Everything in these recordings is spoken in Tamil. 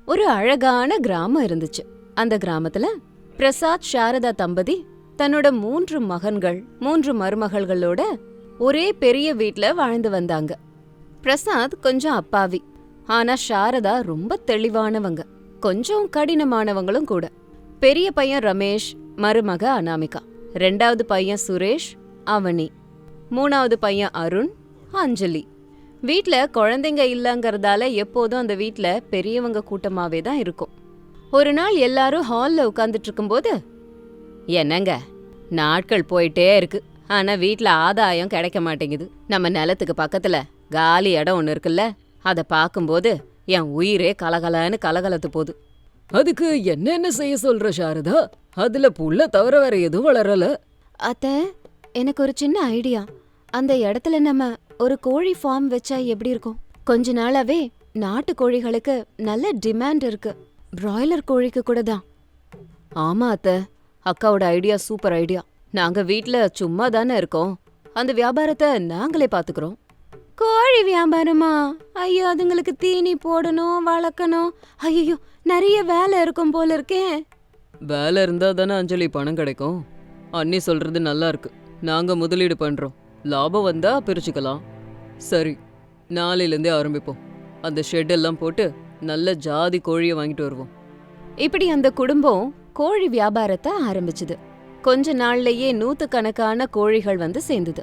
ஒரு அழகான கிராமம் இருந்துச்சு. அந்த கிராமத்துல பிரசாத் சாரதா தம்பதி தன்னோட 3 மகன்கள் 3 மருமகள்களோட ஒரே பெரிய வீட்ல வாழ்ந்து வந்தாங்க. பிரசாத் கொஞ்சம் அப்பாவி, ஆனா சாரதா ரொம்ப தெளிவானவங்க, கொஞ்சம் கடினமானவங்களும் கூட. பெரிய பையன் ரமேஷ், மருமக அனாமிகா, 2வது பையன் சுரேஷ், அவனி, 3வது பையன் அருண், அஞ்சலி. வீட்ல குழந்தைங்க இல்லங்கறதால எப்போதும் அந்த வீட்ல பெரியவங்க கூட்டமாவே தான் இருக்கும். ஒரு நாள் எல்லாரும் ஹால்ல உட்கார்ந்துட்டு இருக்கும்போது, என்னங்க, நாட்கள் போயிட்டே இருக்கு, ஆனா வீட்ல ஆதாயம் கிடைக்க மாட்டேங்குது. நம்ம நிலத்துக்கு பக்கத்துல காலி இடம் ஒண்ணு இருக்குல்ல, அத பாக்கும்போது என் உயிரே கலகலன்னு கலகலத்து போகுது. அதுக்கு என்ன செய்ய சொல்ற சாரதா? அதுல புல்ல தவிர வேற எதுவும் வளரல. அத்த, எனக்கு ஒரு சின்ன ஐடியா. அந்த இடத்துல நம்ம ஒரு கோழி ஃபார்ம் வச்சா எப்படி இருக்கும்? கொஞ்ச நாளாவே நாட்டு கோழிகளுக்கு நல்ல டிமாண்ட் இருக்கு, பிராய்லர் கோழிக்கு கூட தான். ஆமா அத்த, அக்காவோட ஐடியா சூப்பர் ஐடியா. நாங்க வீட்ல சும்மா தானே இருக்கோம், அந்த வியாபாரத்தை நாங்களே பாத்துக்கிறோம். கோழி வியாபாரமா? ஐயோ, அதுங்களுக்கு தீனி போடணும், வளர்க்கணும். ஐயோ, நிறைய வேலை இருக்கும் போல இருக்கே. வேலை இருந்தா தானே அஞ்சலி பணம் கிடைக்கும். அண்ணி சொல்றது நல்லா இருக்கு. நாங்க முதலீடு பண்றோம், லாபம் வந்தா பிரிச்சுக்கலாம். சரி, நாளையிலேருந்தே ஆரம்பிப்போம். அந்த ஷெட் எல்லாம் போட்டு நல்ல ஜாதி கோழியை வாங்கிட்டு வருவோம். இப்படி அந்த குடும்பம் கோழி வியாபாரத்தை ஆரம்பிச்சுது. கொஞ்ச நாள்லயே 100கணக்கான கோழிகள் வந்து சேர்ந்தது.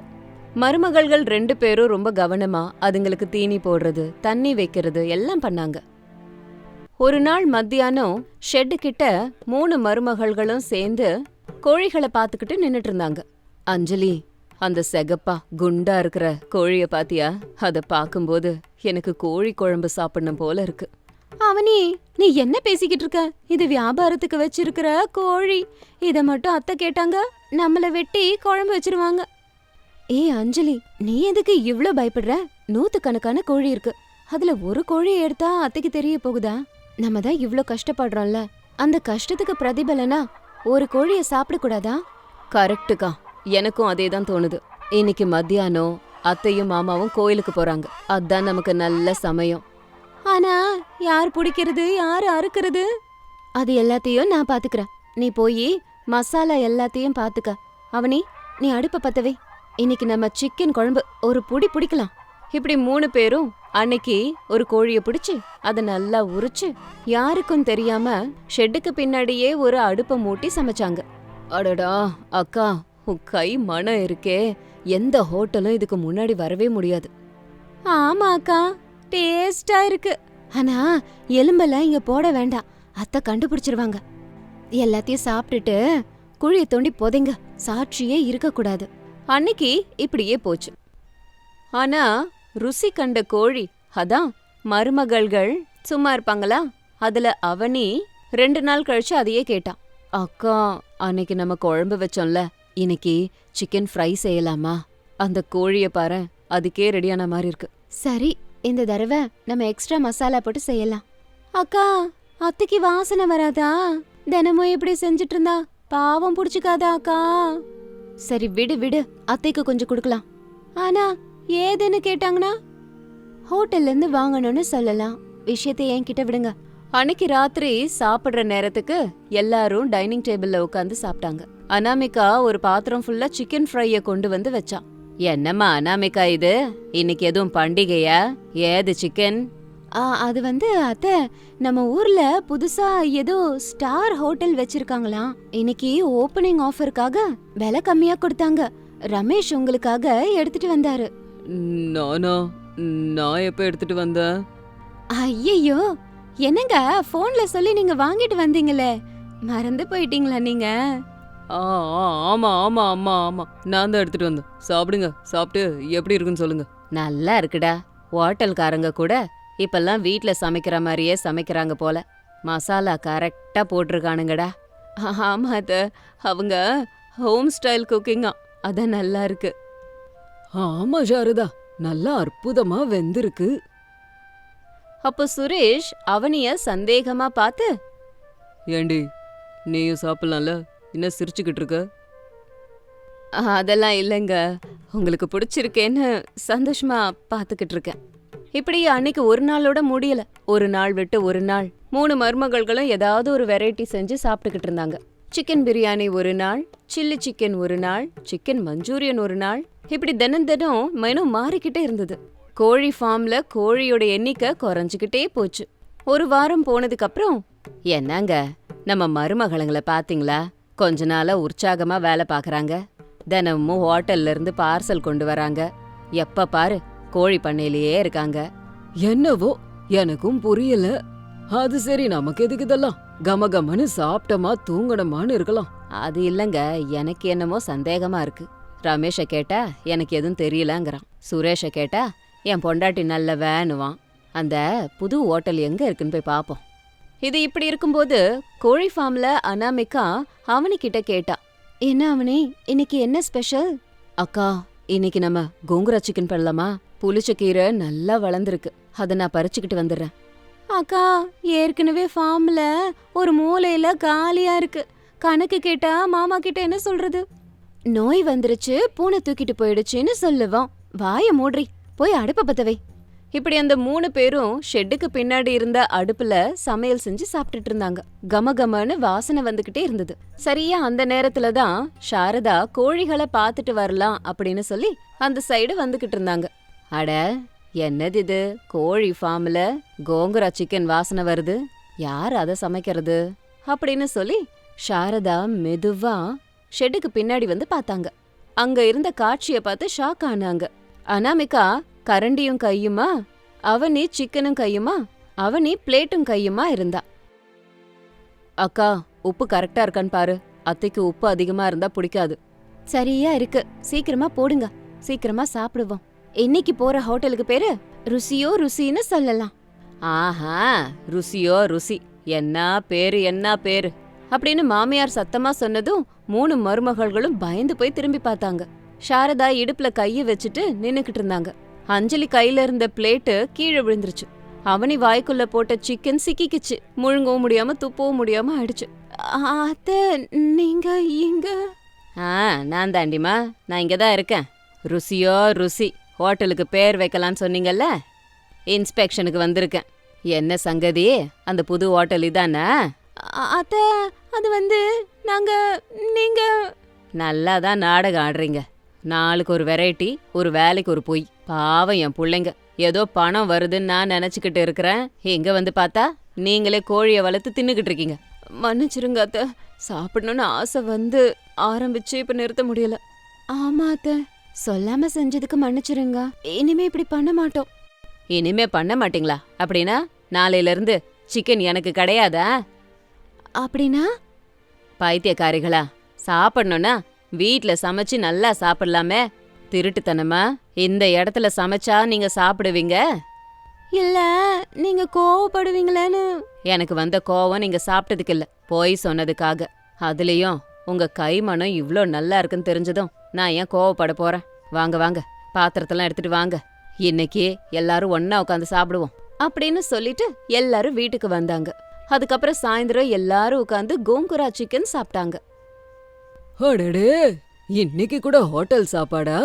மருமகள்கள் 2 பேரும் ரொம்ப கவனமா அதுங்களுக்கு தீனி போடுறது, தண்ணி வைக்கிறது எல்லாம் பண்ணாங்க. ஒரு நாள் மத்தியானம் ஷெட்டு கிட்ட 3 மருமகள்களும் சேர்ந்து கோழிகளை பார்த்துக்கிட்டு நின்னுட்டு இருந்தாங்க. அஞ்சலி, அந்த செகப்பா குண்டா இருக்கிற கோழிய பாத்தியா? அத பாக்கும்போது எனக்கு கோழி குழம்பு சாப்பிடணும் போல இருக்கு. அவனி, நீ என்ன பேசிக்கிட்டு இருக்க? இது வியாபாரத்துக்கு வச்சிருக்கிற கோழி. இத மட்டும் அத்தை கேட்டாங்க, நம்மள வெட்டி குழம்பு வச்சிருவாங்க. ஏய் அஞ்சலி, நீ எதுக்கு இவ்ளோ பயப்படுற? 100கணக்கான கோழி இருக்கு, அதுல ஒரு கோழியை எடுத்தா அத்தைக்கு தெரிய போகுதா? நம்ம தான் இவ்ளோ கஷ்டப்படுறோம்ல, அந்த கஷ்டத்துக்கு பிரதிபலனா ஒரு கோழியை சாப்பிடக்கூடாதா? கரெக்டுக்கா, எனக்கும் அதே தான் தோணுது. இன்னைக்கு மத்தியானம் அத்தையும் மாமாவும் கோயிலுக்கு போறாங்க, அதான் நமக்கு நல்ல சமயம். ஆனா யார் பிடிக்கிறது, யார் அறுக்கிறது? அது எல்லாத்தையும் நான் பாத்துக்கிறேன். நீ போய் மசாலா எல்லாத்தையும் பாத்துக்க. அவனி, நீ அடுப்ப பத்தவே. இன்னைக்கு நம்ம சிக்கன் குழம்பு ஒரு புடி பிடிக்கலாம். இப்படி 3 பேரும் அன்னைக்கு ஒரு கோழிய பிடிச்சு அதை நல்லா உரிச்சு யாருக்கும் தெரியாம ஷெட்டுக்கு பின்னாடியே ஒரு அடுப்பை மூட்டி சமைச்சாங்க. அடடா அக்கா, உன் கை மனம் இருக்கே, எந்த ஹோட்டலும் இதுக்கு முன்னாடி வரவே முடியாது. ஆமா அக்கா, டேஸ்டா இருக்கு. ஆனா எலும்பெல்லாம் இங்க போட வேண்டாம், அத்தை கண்டுபிடிச்சிருவாங்க. எல்லாத்தையும் சாப்பிட்டுட்டு குழியை தோண்டி புதைங்க, சாட்சியே இருக்க கூடாது. அன்னைக்கு இப்படியே போச்சு. ஆனா ருசி கண்ட கோழி, அதான் மருமகள்கள் சும்மா இருப்பாங்களா? அதுல அவனி 2 நாள் கழிச்சு அதையே கேட்டான். அக்கா, அன்னைக்கு நம்ம குழம்பு வச்சோம்ல, இன்னைக்கு சிக்கன் ஃப்ரை செய்யலாமா? அந்த கோழிய பாரு, அதுக்கே ரெடியான மாதிரி இருக்கு. சரி, இந்த தடவை நம்ம எக்ஸ்ட்ரா மசாலா போட்டு செய்யலாம். அக்கா, அத்தைக்கு வாசனை வராதா? தினமும் இப்படி செஞ்சுட்டு இருந்தா பாவம் புடிச்சுக்காதா அக்கா? சரி விடு விடு, அத்தைக்கு கொஞ்சம் கொடுக்கலாம். ஆனா ஏதுன்னு கேட்டாங்கன்னா ஹோட்டல்ல இருந்து வாங்கணும்னு சொல்லலாம். விஷயத்தை என்கிட்ட விடுங்க. அன்னைக்கு ராத்திரி சாப்பிடுற நேரத்துக்கு எல்லாரும் டைனிங் டேபிள்ல உட்காந்து சாப்பிட்டாங்க. அனாமிகா ஒரு பாத்திரம் ஃபுல்லா சிக்கன் ஃப்ரைய கொண்டு வந்து வச்சா. என்னம்மா அனாமிகா இது, இன்னைக்கு எதுவும் பண்டிகையா? ஏது சிக்கன்? அது வந்து அத்தை, நம்ம ஊர்ல புதுசா ஏதோ ஸ்டார் ஹோட்டல் வச்சிருக்காங்களாம். இன்னைக்கு ஓபனிங் ஆஃபருக்காக விலை கம்மியா கொடுத்தாங்க. ரமேஷ் உங்களுக்காக எடுத்துட்டு வந்தாரு. நானா? நான் எப்ப எடுத்துட்டு வந்தேன்? ஐயோ, என்னங்க போன்ல சொல்லி நீங்க வாங்கிட்டு வந்தீங்களே, மறந்து போயிட்டீங்களா நீங்க? ஆமா ஆமா ஆமா ஆமா, நான் தான் எடுத்துட்டு வந்தேன். சாப்பிடுங்க, சாப்பிட்டு எப்படி இருக்குன்னு சொல்லுங்க. நல்லா இருக்குடா. ஹோட்டல்காரங்க கூட இப்பெல்லாம் வீட்ல சமைக்கிற மாதிரியே சமைக்கிறாங்க போல. மசாலா கரெக்டா போட்டிருக்கானுங்கடா. ஆமா அத, அவங்க ஹோம் ஸ்டைல் குக்கிங்கா, அதான் நல்லா இருக்கு. ஆமா சாரதா, நல்லா அற்புதமா வெந்திருக்கு. அப்போ சுரேஷ் அவனிய சந்தேகமா பார்த்து, ஏண்டி, நீயும் சாப்பிடலாம்ல, என்ன சிரிச்சுக்கிட்டு இருக்க? அதெல்லாம் இல்லைங்க, உங்களுக்கு பிடிச்சிருக்கேன்னு சந்தோஷமா பார்த்துக்கிட்டு இருக்கேன். இப்படி அன்னைக்கு ஒரு நாளோட முடியல. ஒரு நாள் விட்டு ஒரு நாள் 3 மருமகள்களும் ஏதாவது ஒரு வெரைட்டி செஞ்சு சாப்பிட்டுக்கிட்டு இருந்தாங்க. சிக்கன் பிரியாணி ஒரு நாள், சில்லி சிக்கன் ஒரு நாள், சிக்கன் மஞ்சூரியன் ஒரு நாள், இப்படி தினம் தினம் மெனு மாறிக்கிட்டே இருந்தது. கோழி ஃபார்ம்ல கோழியோட எண்ணிக்கை குறைஞ்சுக்கிட்டே போச்சு. ஒரு வாரம் போனதுக்கு அப்புறம், என்னங்க நம்ம மருமகளுங்களை பாத்தீங்களா? கொஞ்ச நாளா உற்சாகமா வேலை பாக்குறாங்க. தினமும் ஹோட்டல்ல இருந்து பார்சல் கொண்டு வராங்க. எப்ப பாரு கோழி பண்ணையிலேயே இருக்காங்க. என்னவோ எனக்கும் புரியல. அது சரி, நமக்கு எதுக்கு இதெல்லாம்? கமகமன்னு சாப்பிட்டமா தூங்கணுமான்னு இருக்கலாம். அது இல்லங்க, எனக்கு என்னமோ சந்தேகமா இருக்கு. ரமேஷ கேட்டா எனக்கு எதுவும் தெரியலங்கிறான். சுரேஷ கேட்டா என் பொண்டாட்டி நல்ல வேணுவான். அந்த புது ஹோட்டல் எங்க இருக்குன்னு போய் பாப்போம். இது இப்படி இருக்கும்போது கோழி ஃபார்ம்ல அனாமிகா அவனிக்கிட்ட கேட்டா, என்ன அவனி, இன்னைக்கு என்ன ஸ்பெஷல்? அக்கா, இன்னைக்கு நம்ம கோங்குரா சிக்கன் பண்ணலாமா? புளிச்ச கீரை நல்லா வளர்ந்துருக்கு, அதை நான் பறிச்சுக்கிட்டு வந்துடுறேன். அக்கா, ஏற்கனவே ஃபார்ம்ல ஒரு மூலையில காலியா இருக்கு. கணக்கு கேட்டா மாமா கிட்ட என்ன சொல்றது? நோய் வந்துருச்சு, பூனை தூக்கிட்டு போயிடுச்சுன்னு சொல்லுவான். வாய மூடுறி, போய் அடுப்ப பத்த வை. இப்படி அந்த 3 பேரும் ஷெட்டுக்கு பின்னாடி இருந்த அடுப்புல சமையல் செஞ்சு சாப்பிட்டுட்டு இருந்தாங்க. கமகமன்னு வாசனை வந்துகிட்டே இருந்தது. சரியா அந்த நேரத்துல தான் சாரதா கோழிகளை பாத்துட்டு வரலாம் அப்படின்னு சொல்லி அந்த சைடு வந்துகிட்டு இருந்தாங்க. அட, என்னது இது? கோழி ஃபார்ம்ல கோங்குரா சிக்கன் வாசனை வருது, யார் அதை சமைக்கிறது அப்படின்னு சொல்லி சாரதா மெதுவா ஷெட்டுக்கு பின்னாடி வந்து பார்த்தாங்க. அங்க இருந்த காட்சிய பார்த்து ஷாக் ஆனாங்க. அனாமிகா கரண்டியும் கையுமா, அவனி சிக்கனும் கையுமா, அவனி பிளேட்டும் கையுமா இருந்தா. அக்கா, உப்பு கரெக்டா இருக்கான்னு பாரு. அத்தைக்கு உப்பு அதிகமா இருந்தா பிடிக்காது. சரியா இருக்கு, சீக்கிரமா போடுங்க, சீக்கிரமா சாப்பிடுவோம். இன்னைக்கு போற ஹோட்டலுக்கு பேரு ருசியோ ருசின்னு சொல்லலாம். ஆஹா, ருசியோ ருசி, என்ன பேரு என்ன பேரு அப்படின்னு மாமியார் சத்தமா சொன்னதும் 3 மருமகள்களும் பயந்து போய் திரும்பி பார்த்தாங்க. சாரதா இடுப்புல கைய வச்சுட்டு நின்னுக்கிட்டு இருந்தாங்க. அஞ்சலி கையில இருந்த பிளேட்டு கீழே விழுந்துருச்சு. அவனி வாய்க்குள்ள போட்ட சிக்கன் சிக்கிக்குச்சு. முழுங்கவும் முடியாம துப்பவும் முடியாம ஆயிடுச்சு. அத்தை, நீங்க இங்க? நான் தாண்டிமா, நான் இங்கதான் இருக்கேன். ருசியோ ருசி, ஹோட்டலுக்கு பேர் வைக்கலான்னு சொன்னீங்கல்ல, இன்ஸ்பெக்ஷனுக்கு வந்திருக்கேன். என்ன சங்கதி, அந்த புது ஹோட்டல் இதானா? அத்தை, அது நாங்க நீங்க நல்லாதான் நாடகம் ஆடுறீங்க. நாளுக்கு ஒரு வெரைட்டி, ஒரு வேலைக்கு ஒரு பொய். பாவம் என் புள்ளைங்க, ஏதோ பணம் வருதுன்னு நான் நினைச்சுக்கிட்டு இருக்கிறேன். இங்க வந்து பார்த்தா நீங்களே கோழியை வளர்த்து தின்னுக்கிட்டு இருக்கீங்க. மன்னிச்சிருங்க அத்தை, சாப்பிடணும்னு ஆசை ஆரம்பிச்சு இப்ப நிறுத்த முடியல. ஆமா அத்தை, சொல்லாம செஞ்சதுக்கு மன்னிச்சிருங்க. இனிமே இப்படி பண்ண மாட்டோம். இனிமே பண்ண மாட்டீங்களா? அப்படின்னா நாளையில இருந்து சிக்கன் எனக்கு கிடையாதா? அப்படின்னா? பைத்தியக்காரிகளா, சாப்பிடணும்னா வீட்ல சமைச்சு நல்லா சாப்பிடலாமே. திருட்டுத்தனமா இந்த இடத்துல சமைச்சா நீங்க சாப்பிடுவீங்க? இல்ல, நீங்க கோவப்படுவீங்களேன்னு. எனக்கு வந்த கோவம் நீங்க சாப்பிட்டதுக்கு இல்ல, போய் சொன்னதுக்காக. அதுலயும் உங்க கைமணம் இவ்ளோ நல்லா இருக்குன்னு தெரிஞ்சதும் நான் ஏன் கோவப்பட போறேன்? வாங்க வாங்க, பாத்திரத்தெல்லாம் எடுத்துட்டு வாங்க, இன்னைக்கு எல்லாரும் ஒன்னா உட்காந்து சாப்பிடுவோம் அப்படின்னு சொல்லிட்டு எல்லாரும் வீட்டுக்கு வந்தாங்க. அதுக்கப்புறம் சாயந்தரம் எல்லாரும் உட்காந்து கோங்குரா சிக்கன் சாப்பிட்டாங்க. அடடே, இன்னைக்கு கூட ஹோட்டல் சாப்பாடா?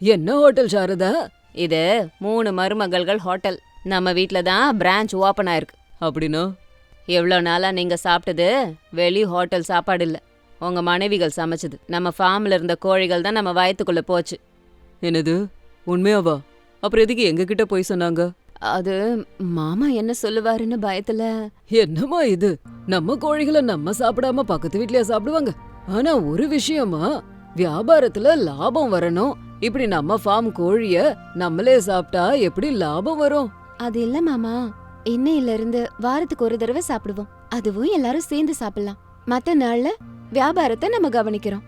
என்ன ஹோட்டல் சாரதா? இது 3 மருமகள்கள் ஹோட்டல். நம்ம வீட்ல தான் பிரான்ச் ஓபன் ஆயிருக்கு. அப்படின்னா? எவ்வளோ நாளா நீங்க சாப்பிட்டது வெளி ஹோட்டல் சாப்பாடு இல்ல, உங்க மனைவிகள் சமைச்சது. நம்ம ஃபார்ம்ல இருந்த கோழிகள் தான் நம்ம வயத்துக்குள்ள போச்சு. என்னது, உண்மையாவா? அப்புறம் எதுக்கு எங்க கிட்ட போய் சொன்னாங்க? அது மாமா என்ன சொல்லுவாருன்னு பயத்துல. என்னம்மா இது, நம்ம கோழிகளை நம்ம சாப்பிடாம பக்கத்து வீட்லயா சாப்பிடுவாங்க? ஆனா ஒரு விஷயமா, வியாபாரத்துல லாபம் வரணும். இப்படி நம்ம ஃபார்ம் கோழிய நம்மளே சாப்பிட்டா எப்படி லாபம் வரும்? அது இல்ல மாமா, இன்னையில இருந்து வாரத்துக்கு ஒரு தடவை சாப்பிடுவோம். அதுவும் எல்லாரும் சேர்ந்து சாப்பிடலாம். மத்த நாள்ல வியாபாரத்தை நம்ம கவனிக்கிறோம்.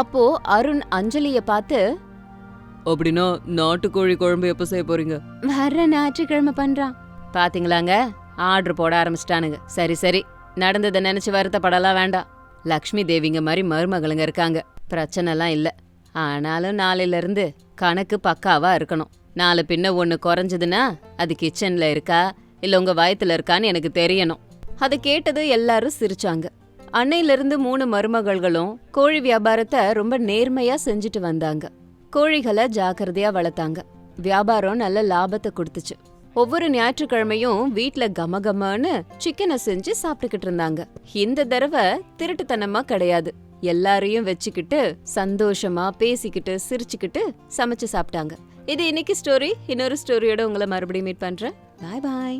அப்போ அருண் அஞ்சலிய பார்த்து, அப்படின்னா நாட்டுக்கோழி குழம்பு எப்ப செய்ய போறீங்க? வர்ற ஞாயிற்றுக்கிழமை பண்றான். பாத்தீங்களாங்க, ஆர்டர் போட ஆரம்பிச்சிட்டானுங்க. சரி சரி, நடந்ததை நினைச்சு வருத்தப்படலாம் வேண்டாம். லக்ஷ்மி தேவிங்க மாதிரி மருமகளுங்க இருக்காங்க, பிரச்சனைலாம் இல்ல. ஆனாலும் நாளையில இருந்து கணக்கு பக்காவா இருக்கணும். நாலு பின்ன ஒண்ணு குறைஞ்சதுன்னா அது கிச்சன்ல இருக்கா இல்ல உங்க வயத்துல இருக்கான்னு எனக்கு தெரியணும். அதை கேட்டது எல்லாரும் சிரிச்சாங்க. அன்னையில இருந்து 3 மருமகள்களும் கோழி வியாபாரத்தை ரொம்ப நேர்மையா செஞ்சுட்டு வந்தாங்க. கோழிகளை ஜாக்கிரதையா வளர்த்தாங்க. வியாபாரம் நல்ல லாபத்தை கொடுத்துச்சு. ஒவ்வொரு ஞாயிற்றுக்கிழமையும் வீட்ல கமகமான்னு சிக்கனை செஞ்சு சாப்பிட்டுக்கிட்டு இருந்தாங்க. இந்த தடவை திருட்டுத்தனமா கிடையாது. எல்லாரையும் வச்சுக்கிட்டு சந்தோஷமா பேசிக்கிட்டு சிரிச்சுக்கிட்டு சமைச்சு சாப்பிட்டாங்க. இது இன்னைக்கு ஸ்டோரி. இன்னொரு ஸ்டோரியோட உங்களை மறுபடியும் மீட் பண்றேன். பாய் பாய்.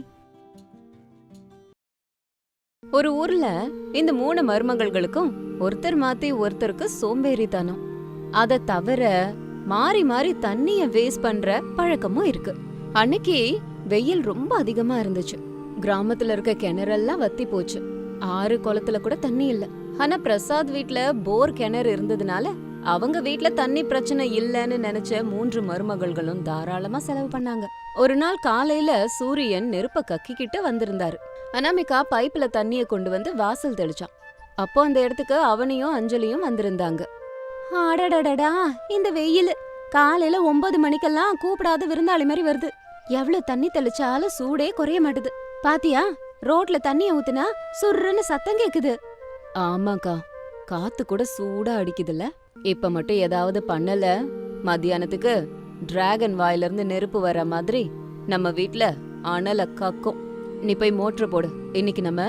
ஒரு ஊர்ல இந்த 3 மருமகள்களுக்கும் ஒருத்தர் மாத்தி ஒருத்தருக்கு சோம்பேறித்தனம். அத தவிர மாறி மாறி தண்ணிய வேஸ்ட் பண்ற பழக்கமும் இருக்கு. அன்னைக்கு வெயில் ரொம்ப அதிகமா இருந்துச்சு. கிராமத்துல இருக்க கிணறெல்லாம் வத்தி போச்சு. ஆறு குளத்துல கூட தண்ணி இல்ல. ஆனா பிரசாத் வீட்ல போர் கிணறு இருந்ததுனால அவங்க வீட்ல தண்ணி பிரச்சனை இல்லன்னு நினைச்ச 3 மருமகள்களும் தாராளமா செலவு பண்ணாங்க. ஒரு நாள் காலையில சூரியன் நெருப்ப கக்கிக்கிட்டு வந்திருந்தாரு. அனாமிகா பைப்ல தண்ணிய கொண்டு வந்து வாசல் தெளிச்சான். அப்போ அந்த இடத்துக்கு அவனியும் அஞ்சலியும் வந்திருந்தாங்க. அடடடடா, இந்த வெயில் காலையில 9 மணிக்கெல்லாம் கூப்பிடாத விருந்தாளி மாதிரி வருது. எவ்வளவு தண்ணி தெளிச்சாலும் சூடே குறைய மாட்டுது. பாத்தியா, ரோட்ல தண்ணிய ஊத்துனா சுர்ருன்னு சத்தம் கேக்குது. ஆமாக்கா, காத்து கூட சூடா அடிக்குதுல்ல. இப்ப மட்டும் ஏதாவது பண்ணல, மத்தியானத்துக்கு டிராகன் வாயில இருந்து நெருப்பு வர மாதிரி நம்ம வீட்ல அனல கக்கும். நீ போய் மோட்டர் போடு. இன்னைக்கு நம்ம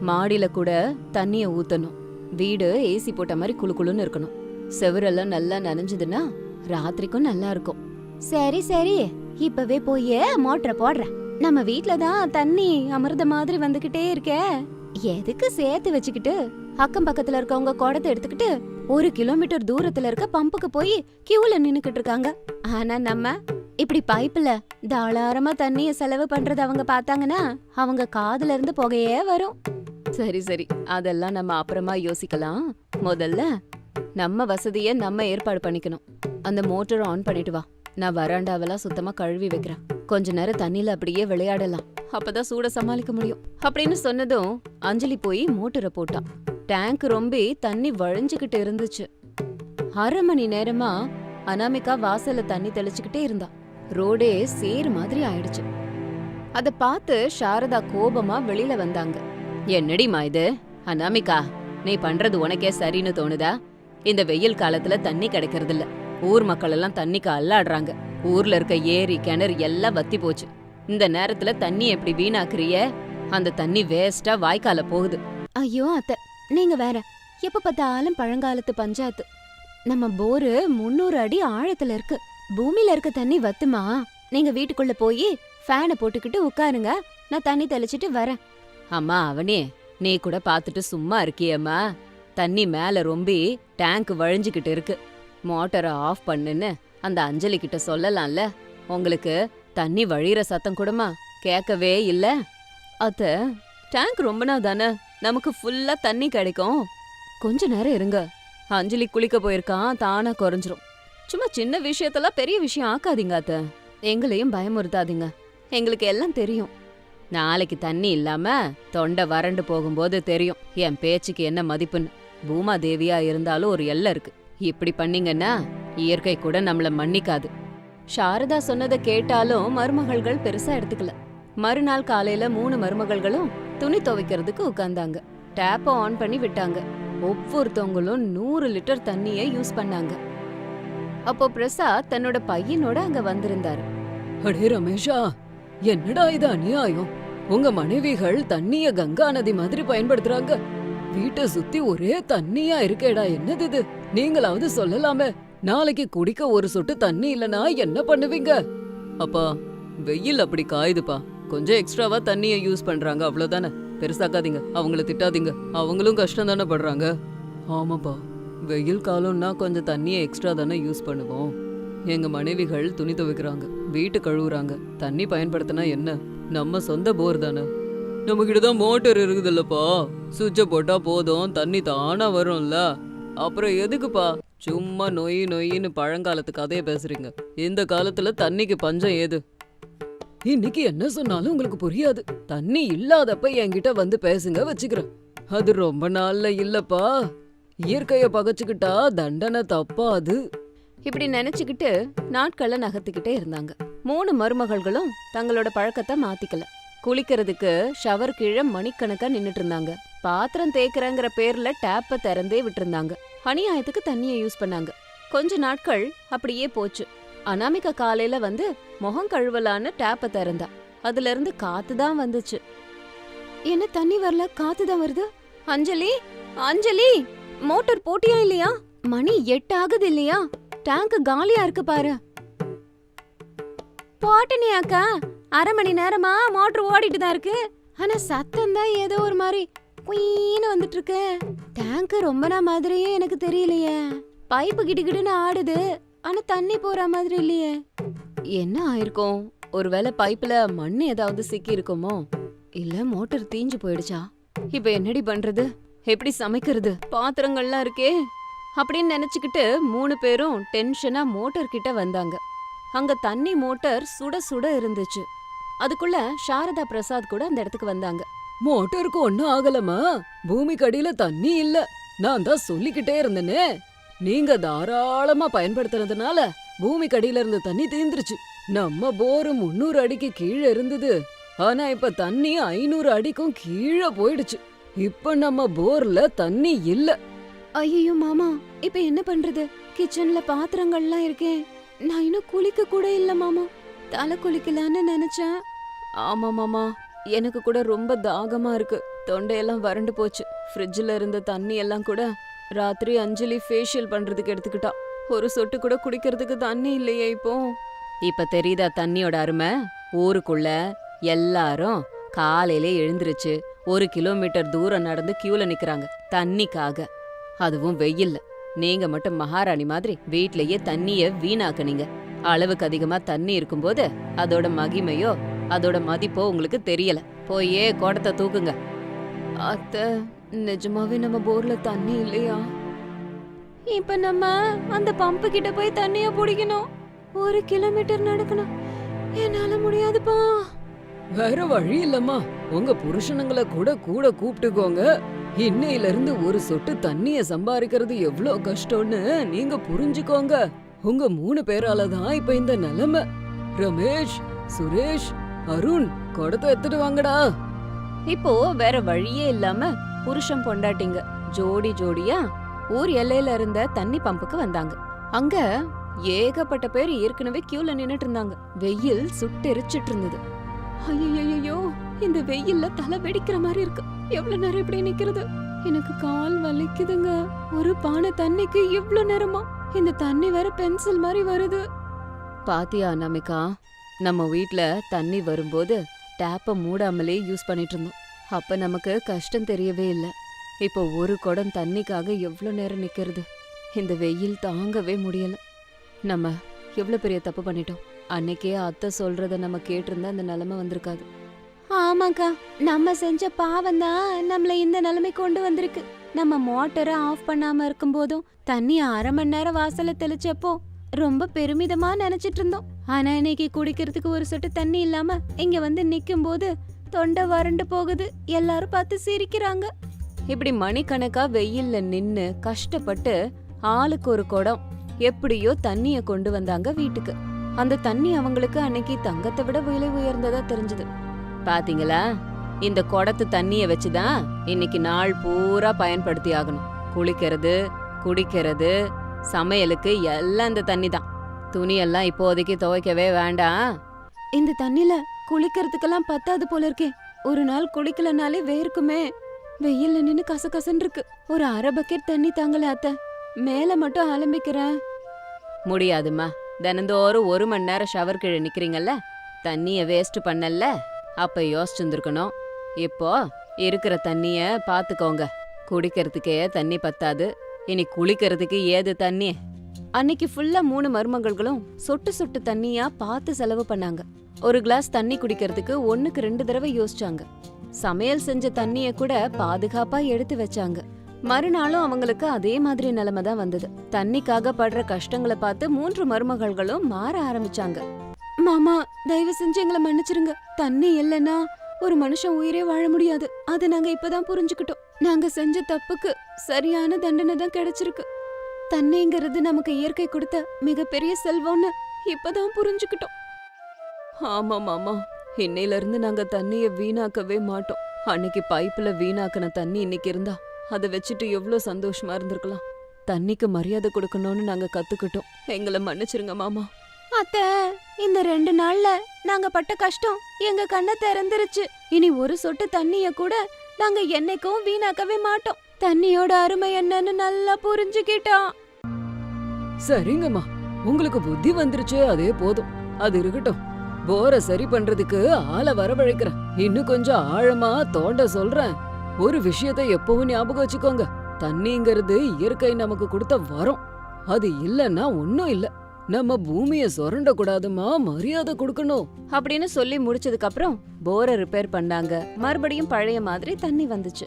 மாடியில கூட தண்ணிய ஊத்தணும். வீடு ஏசி போட்ட மாதிரி குளுகுளுன்னு இருக்கணும். செவரெல்லாம் நல்லா நனைஞ்சதுன்னா ராத்திரிக்கும் நல்லா இருக்கும். சரி சரி, இப்பவே போய் மோட்டரை போடுறேன். நம்ம வீட்ல தான் தண்ணி அமிர்த மாதிரி வந்துகிட்டே இருக்கே, எதுக்கு சேர்த்து வச்சுக்கிட்டு அக்கம் பக்கத்துல இருக்கவங்க குடத்தை எடுத்துக்கிட்டு 1 கிலோமீட்டர் தூரத்துல இருக்க பம்புக்கு போய் கியூல நின்னுக்கிட்டு இருக்காங்க. ஆனா நம்ம இப்படி பைப்ல தாராளமா தண்ணிய செலவு பண்றது அவங்க பார்த்தாங்கன்னா அவங்க காதுல இருந்து புகையே வரும். சரி சரி, அதெல்லாம் நம்ம அப்புறமா யோசிக்கலாம். முதல்ல நம்ம வசதிய நம்ம ஏற்பாடு பண்ணிக்கணும். அந்த மோட்டரை ஆன் பண்ணிட்டு வா. நான் வராண்டாவெல்லாம் சுத்தமா கழுவி வைக்கிறேன். கொஞ்ச நேரம் தண்ணியில அப்படியே விளையாடலாம். அப்பதான் சூட சமாளிக்க முடியும் அப்படின்னு சொன்னதும் அஞ்சலி போய் மோட்டரை போட்டான். டேங்க் ரொம்பி தண்ணி வழிஞ்சுகிட்டு இருந்துச்சு. 1/2 மணி நேரமா அனாமிகா வாசல்ல தண்ணி தெளிச்சுக்கிட்டே இருந்தா. ரோடே சேர் மாதிரி ஆயிடுச்சு. அத பார்த்து சாரதா கோபமா வெளியில வந்தாங்க. என்னடிமா இது அனாமிகா, நீ பண்றது உனக்கே சரின்னு தோணுதா? இந்த வெயில் காலத்துல தண்ணி கிடைக்கிறது இல்ல. ஊர் மக்கள் எல்லாம் தண்ணிக்கு அல்லாடுறாங்க. ஊர்ல இருக்க ஏரி கிணறு எல்லாம் வத்தி போச்சு. இந்த நேரத்துல தண்ணி எப்படி வீணாக்குறிய? அந்த தண்ணி வேஸ்டா வாய்க்கால போகுது. ஐயோ அத்தை, நீங்க வேற எப்ப பார்த்தாலும் பழங்காலத்து பஞ்சாயத்து. நம்ம போரு 300 அடி ஆழத்துல இருக்கு. பூமியில இருக்க தண்ணி வத்துமா? நீங்க வீட்டுக்குள்ள போய் ஃபேனை போட்டுக்கிட்டு உட்காருங்க, நான் தண்ணி தெளிச்சிட்டு வரேன். அம்மா அவனே, நீ கூட பாத்துட்டு சும்மா இருக்கியம்மா. தண்ணி மேல ரொம்பி டேங்க் வழிஞ்சுக்கிட்டு இருக்கு. மோட்டரை ஆஃப் பண்ணுன்னு அந்த அஞ்சலி கிட்ட சொல்லலாம்ல. உங்களுக்கு தண்ணி வழியிற சத்தம் கூடமா கேட்கவே இல்ல. அத்த, டேங்க் ரொம்பனா தானே நமக்கு ஃபுல்லா தண்ணி கிடைக்கும். கொஞ்ச நேரம் இருங்க. அஞ்சலி குளிக்க போயிருக்கான், தானா குறைஞ்சிரும். சும்மா சின்ன விஷயத்தெல்லாம் பெரிய விஷயம் ஆக்காதீங்க அத்த. எங்களையும் பயமுறுத்தாதீங்க. எங்களுக்கு எல்லாம் தெரியும். நாளைக்கு தண்ணி இல்லாம தொண்டை வறண்டு போகும்போது தெரியும் என் பேச்சுக்கு என்ன மதிப்புன்னு. பூமா தேவியா இருந்தாலும் ஒரு எல்லை இருக்கு. இப்படி பண்ணீங்கன்னா இயற்கை கூட நம்மள மன்னிக்காது. சாரதா சொன்னதை கேட்டாலும் மருமகள்கள் பெருசா எடுத்துக்கல. மறுநாள் காலையில 3 மருமகள்களும் துணி துவைக்கிறதுக்கு உட்கார்ந்தாங்க. டேப்பை ஆன் பண்ணி விட்டாங்க. ஒவ்வொருத்தவங்களும் 100 லிட்டர் தண்ணிய யூஸ் பண்ணாங்க. அப்போ பிரசாத் தன்னோட பையனோட அங்க வந்திருந்தாரு. அடே ரமேஷா, என்னடா இது அநியாயம்? உங்க மனைவிகள் தண்ணிய கங்கா நதி மாதிரி பயன்படுத்துறாங்க. வீட்டை சுத்தி ஒரே தண்ணியா இருக்கேடா, என்னது இது? நீங்களாவது சொல்லலாமே. நாளைக்கு குடிக்க ஒரு சொட்டு தண்ணி இல்லனா என்ன பண்ணுவீங்க? அப்பா, வெயில் அப்படி காயுதுப்பா. கொஞ்சம் எக்ஸ்ட்ராவா தண்ணிய யூஸ் பண்றாங்க, அவ்வளவுதானே. பெருசாக்காதீங்க, அவங்கள திட்டாதீங்க. அவங்களும் கஷ்டம் தானே படுறாங்க. ஆமாப்பா, வெயில் காலம்னா கொஞ்சம் தண்ணியை எக்ஸ்ட்ரா தானே யூஸ் பண்ணுவோம். எங்க மனைவிகள் துணி துவைக்கிறாங்க, வீட்டு கழுவுறாங்க. தண்ணி பயன்படுத்தினா என்ன? நம்ம சொந்த போர் தானே. நம்ம கிட்டதான் மோட்டர் இருக்குதுல்லப்பா. சுவிட்ச போட்டா போதும், தண்ணி தானா வரும்ல. அப்புறம் எதுக்குப்பா சும்மா நொயின்னு பழங்காலத்து கதையை பேசுறீங்க? இந்த காலத்துல தண்ணிக்கு பஞ்சம் ஏது? இன்னைக்கு என்ன சொன்னாலும் உங்களுக்கு புரியாது. தண்ணி இல்லாதப்ப என்கிட்ட வந்து பேசுங்க, வச்சுக்கிறேன். அது ரொம்ப நாள்ல இல்லப்பா. இயற்கைய பகச்சுக்கிட்டா தண்டனை தப்பாது. இப்படி நினைச்சுக்கிட்டு நாட்களை நகர்த்திக்கிட்டே இருந்தாங்க. 3 மருமகள்களும் தங்களோட பழக்கத்தை மாத்திக்கல. குளிக்கிறதுக்கு ஷவர் கீழே மணிக்கணக்கா நின்னுட்டு இருந்தாங்க. பாத்திரம் தேய்க்கிறங்கிற பேர்ல டேப்பை திறந்தே விட்டுருந்தாங்க. அநியாயத்துக்கு தண்ணியை யூஸ் பண்ணாங்க. கொஞ்ச நாட்கள் அப்படியே போச்சு. அனாமிகா காலையில வந்து முகம் கழுவலான்னு டேப்ப திறந்தா. அதுல இருந்து காத்து தான் வந்துச்சு. என்ன தண்ணி வரல, காத்து தான் வருது. அஞ்சலி, அஞ்சலி, மோட்டார் போட்டியா இல்லையா? மணி 8 ஆகுது இல்லையா? டேங்க் காலியா இருக்கு பாரு. போட்டனியாக்கா, 1/2 மணி நேரமா மோட்டர் ஓடிட்டு தான் இருக்கு. ஆனா சத்தம் தான் ஏதோ ஒரு மாதிரி குயின்னு வந்துட்டு இருக்கு. டேங்க் ரொம்பனா மாதிரியே எனக்கு தெரியலையே. பைப்பு கிடுகிடுன்னு ஆடுது, ஆனா தண்ணி போற மாதிரி இல்லையே. என்ன ஆயிருக்கும்? ஒருவேளை பைப்புல மண் ஏதாவது சிக்கி இருக்குமோ? இல்ல மோட்டார் தீஞ்சு போயிடுச்சா? இப்ப என்னடி பண்றது? எப்படி சமைக்கிறது? பாத்திரங்கள்லாம் இருக்கே அப்படின்னு நினைச்சுக்கிட்டு 3 பேரும் டென்ஷனா மோட்டார் கிட்ட வந்தாங்க. அங்க தண்ணி மோட்டார் சுட சுட இருந்துச்சு. அதுக்குள்ள சாரதா பிரசாத் கூட அந்த இடத்துக்கு வந்தாங்க. மோட்டருக்கு ஒன்னும் ஆகலமா? பூமிக்கு அடியில தண்ணி இல்ல. நான் தான் சொல்லிக்கிட்டே இருந்தேனே. நீங்க தாராளமா பயன்படுத்துறதுனால பூமிக்கு அடியில இருந்த தண்ணி தீந்துருச்சு. நம்ம போரு 300 அடிக்கு கீழே இருந்தது. ஆனா இப்ப தண்ணி 500 அடிக்கும் கீழே போயிடுச்சு. இப்ப நம்ம போர்ல தண்ணி இல்ல. ஐயோ மாமா, இப்ப என்ன பண்றது? கிச்சன்ல பாத்திரங்கள்லாம் இருக்கே. நான் இன்னும் குளிக்க கூட இல்ல மாமா. தலை குளிக்கலான்னு நினைச்சேன். ஆமா மாமா, எனக்கு கூட ரொம்ப தாகமா இருக்கு. தொண்டையெல்லாம் வறண்டு போச்சு. ஃப்ரிட்ஜ்ல இருந்த தண்ணி எல்லாம் கூட ராத்திரி அஞ்சலி ஃபேஷியல் பண்றதுக்கு எடுத்துக்கிட்டா. ஒரு சொட்டு கூட குடிக்கிறதுக்கு தண்ணி இல்லையே இப்போ. இப்ப தெரியுதா தண்ணியோட அருமை? ஊருக்குள்ள எல்லாரும் காலையிலே எழுந்திருச்சு 1 கிலோமீட்டர் தூரம் நடந்து கியூல நிக்கறாங்க தண்ணிக்காக. அதுவும் வெயில்ல. நீங்க மட்டும் மகாராணி மாதிரி வீட்லயே தண்ணிய வீணாக்குனீங்க. அளவுக்கு அதிகமா தண்ணி இருக்கும்போது அதோட மகிமையோ அதோட மதிப்போ உங்களுக்கு தெரியல. போயே குடத்தை தூக்குங்க. அத்தை, நிஜமாவே நம்ம போர்ல தண்ணி இல்லையா? இப்ப நம்ம அந்த பம்பு கிட்ட போய் தண்ணிய பிடிக்கணும். 1 கிலோமீட்டர் நடக்கணும். என்னால முடியாதுப்பா. வேற வழி இல்லம்மா. உங்க புருஷனுங்களை கூட கூட கூப்பிட்டுக்கோங்க. இன்னையில இருந்து ஒரு சொட்டு தண்ணிய சம்பாதிக்கிறது எவ்வளவு கஷ்டம்னு நீங்க புரிஞ்சுக்கோங்க. உங்க 3 பேரால தான் இப்ப இந்த நிலைமை. ரமேஷ், சுரேஷ், அருண், குடத்தை எடுத்துட்டு வாங்கடா. இப்போ வேற வழியே இல்லாம புருஷன் பொண்டாட்டிங்க ஜோடி ஜோடியா ஊர் எல்லையில இருந்த தண்ணி பம்புக்கு வந்தாங்க. அங்க ஏகப்பட்ட பேர் ஏற்கனவே கியூல நின்னுட்டு இருந்தாங்க. வெயில் சுட்டெரிச்சிட்டு இருந்தது. ஐயோ, இந்த வெயில்ல தலை வெடிக்கிற மாதிரி இருக்கு. எவ்வளவு நேரம் இப்படி நிக்கிறது? எனக்கு கால் வலிக்குதுங்க. ஒரு பானை தண்ணிக்கு இவ்ளோ நேரமா? இந்த தண்ணி வேற பென்சில் மாதிரி வருது. பாத்தியா நமிகா, நம்ம வீட்ல தண்ணி வரும்போது டேப்ப மூடாமலே யூஸ் பண்ணிட்டு இருந்தோம். அப்ப நமக்கு கஷ்டம் தெரியவே இல்ல. இப்போ ஒரு குடம் தண்ணிக்காக எவ்வளோ நேரம் நிக்கிறது? இந்த வெயில் தாங்கவே முடியல. நம்ம எவ்வளவு பெரிய தப்பு பண்ணிட்டோம். அன்னைக்கே அத்தை சொல்றத நம்ம கேட்டிருந்தா இந்த நிலைமை வந்திருக்காது. ஆமாக்கா, நம்ம செஞ்ச பாவம் தான் நம்மள இந்த நிலைமை கொண்டு வந்திருக்கு. நம்ம மோட்டரை ஆஃப் பண்ணாம இருக்கும் போதும் தண்ணி 1/2 மணி நேரம் வாசல்ல தெளிச்சப்போ ரொம்ப பெருமிதமா நினைச்சிட்டு இருந்தோம். ஆனா இன்னைக்கு குடிக்கிறதுக்கு ஒரு சொட்டு தண்ணி இல்லாம இங்க வந்து நிக்கும் போது தொண்டை வறண்டு போகுது. எல்லாரும் பார்த்து சிரிக்கிறாங்க. இப்படி மணிக்கணக்கா வெயில்ல நின்னு கஷ்டப்பட்டு ஆளுக்கு ஒரு குடம் எப்படியோ தண்ணிய கொண்டு வந்தாங்க வீட்டுக்கு. அந்த தண்ணி அவங்களுக்கு அன்னைக்கு தங்கத்தை விட விலை உயர்ந்ததா தெரிஞ்சது. பாத்தீங்களா, இந்த குடத்து தண்ணிய வச்சுதான் இன்னைக்கு நாள் பூரா பயன்படுத்தி ஆகணும். குளிக்கிறது, குடிக்கிறது, சமையலுக்கு எல்லாம் இந்த தண்ணி தான். துணியெல்லாம் இப்போதைக்கு துவைக்கவே வேண்டாம். இந்த தண்ணில குளிக்கிறதுக்கெல்லாம் பத்தாது போல இருக்கே. ஒரு நாள் குளிக்கலனாலே வேர்க்குமே. வெயில்ல நின்னு கசகசன்னு இருக்கு. ஒரு 1/2 பக்கெட் தண்ணி தாங்கல அத்தை. மேல மட்டும் அலம்பிக்கிறேன். முடியாதுமா. தினந்தோறும் 1 மணி நேரம் ஷவர் கீழே நிக்கிறீங்கல்ல, தண்ணிய வேஸ்ட் பண்ணல. அப்ப யோசிச்சுருக்கணும். இப்போ இருக்கிற தண்ணிய பாத்துக்கோங்க. குடிக்கிறதுக்கே தண்ணி பத்தாது, இனி குளிக்கிறதுக்கு ஏது தண்ணி? அன்னைக்கு ஃபுல்லா 3 மருமகள்களும் சொட்டு சொட்டு தண்ணியா பார்த்து செலவு பண்ணாங்க. ஒரு கிளாஸ் தண்ணி குடிக்கிறதுக்கு 1க்கு 2 தடவை யோசிச்சாங்க. சமையல் செஞ்ச தண்ணிய கூட பாதுகாப்பா எடுத்து வச்சாங்க. மறுநாளும் அவங்களுக்கு அதே மாதிரி நிலைமை தான் வந்தது. தண்ணிக்காக படுற கஷ்டங்களை பார்த்து 3 மருமகள்களும் மாற ஆரம்பிச்சாங்க. மாமா, தயவு செஞ்சு எங்களை மன்னிச்சிருங்க. தண்ணி இல்லைன்னா ஒரு மனுஷன் உயிரே வாழ முடியாது. அது நாங்க இப்பதான் புரிஞ்சுக்கிட்டோம். நாங்க செஞ்ச தப்புக்கு சரியான தண்டனை தான் கிடைச்சிருக்கு. தண்ணிங்கிறது நமக்கு இயற்கை கொடுத்த மிகப்பெரிய செல்வம்னு இப்பதான் புரிஞ்சுக்கிட்டோம். ஆமா மாமா, இன்னையில இருந்து நாங்க தண்ணிய வீணாக்கவே மாட்டோம். அன்னைக்கு பைப்புல வீணாக்கின தண்ணி இன்னைக்கு இருந்தா அதை வச்சுட்டு எவ்வளவு சந்தோஷமா இருந்திருக்கலாம். தண்ணிக்கு மரியாதை கொடுக்கணும்னு நாங்க கத்துக்கிட்டோம். எங்களை மன்னிச்சிருங்க மாமா. அத்த, இந்த 2 நாள்ல நாங்க பட்ட கஷ்டம் எங்க கண்ணை திறந்துருச்சு. இனி ஒரு சொட்டு தண்ணிய கூட நாங்க என்னைக்கும் வீணாக்கவே மாட்டோம். தண்ணியோட அருமை என்னன்னு நல்லா புரிஞ்சுக்கிட்டோம். சரிங்கம்மா, உங்களுக்கு புத்தி வந்துருச்சு, அதே போதும். அது இருக்கட்டும். போரை சரி பண்றதுக்கு ஆளை வரவழைக்கிறேன். இன்னும் கொஞ்சம் ஆழமா தோண்ட சொல்றேன். ஒரு விஷயத்தை எப்பவும் ஞாபகம் வச்சுக்கோங்க. தண்ணிங்கிறது இயற்கை நமக்கு கொடுத்த வரம். அது இல்லன்னா ஒன்னும் இல்ல. நம்ம பூமிய சுரண்ட கூடாதுமா, மரியாதை கொடுக்கணும். அப்படின்னு சொல்லி முடிச்சதுக்கு அப்புறம் போரை ரிப்பேர் பண்ணாங்க. மறுபடியும் பழைய மாதிரி தண்ணி வந்துச்சு.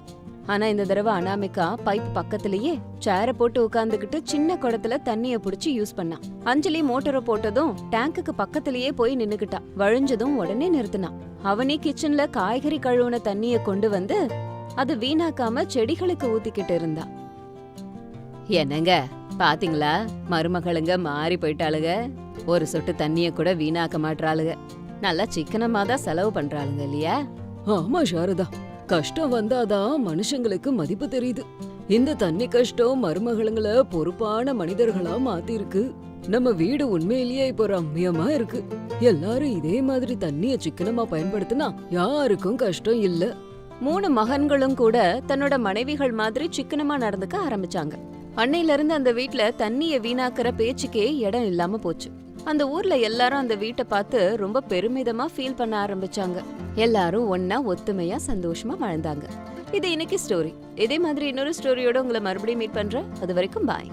ஆனா இந்த தடவை அனாமிகா பைப் பக்கத்திலேயே சேர போட்டு உட்கார்ந்துகிட்டு சின்ன குடத்துல தண்ணிய புடிச்சு யூஸ் பண்ணா. அஞ்சலி மோட்டரை போட்டதும் டேங்குக்கு பக்கத்திலேயே போய் நின்னுக்கிட்டா. வழிஞ்சதும் உடனே நிறுத்தினா. அவனே கிச்சன்ல காய்கறி கழுவுன தண்ணிய கொண்டு வந்து அது வீணாக்காம செடிகளுக்கு ஊத்திக்கிட்டு இருந்தா. என்னங்க பாத்தீங்களா, மருமகளுங்க மாறி போயிட்டாளுங்க. ஒரு சொட்டு தண்ணிய கூட வீணாக்க மாட்டாளுங்க. நல்லா சிக்கனமா தான் செலவு பண்றாளுங்க இல்லையா? ஆமா சாரதா, கஷ்டம் வந்தாதான் மனுஷங்களுக்கு மதிப்பு தெரியுது. இந்த தண்ணி கஷ்டம் மருமகளுங்கள பொறுப்பான மனிதர்களா மாத்திருக்கு. நம்ம வீடு உண்மையிலேயே இப்போ ரம்மியமா இருக்கு. எல்லாரும் இதே மாதிரி தண்ணிய சிக்கனமா பயன்படுத்தினா யாருக்கும் கஷ்டம் இல்ல. 3 மகன்களும் கூட தன்னோட மனைவிகள் மாதிரி சிக்கனமா நடந்துக்க ஆரம்பிச்சாங்க. அன்னையில இருந்து அந்த வீட்ல தண்ணிய வீணாக்குற பேச்சுக்கே இடம் இல்லாம போச்சு. அந்த ஊர்ல எல்லாரும் அந்த வீட்டை பார்த்து ரொம்ப பெருமிதமா ஃபீல் பண்ண ஆரம்பிச்சாங்க. எல்லாரும் ஒன்னா ஒத்துமையா சந்தோஷமா வாழ்ந்தாங்க. இது இன்னைக்கு ஸ்டோரி. இதே மாதிரி இன்னொரு ஸ்டோரியோட உங்களை மறுபடியும் மீட் பண்றேன். அது வரைக்கும் பாய்.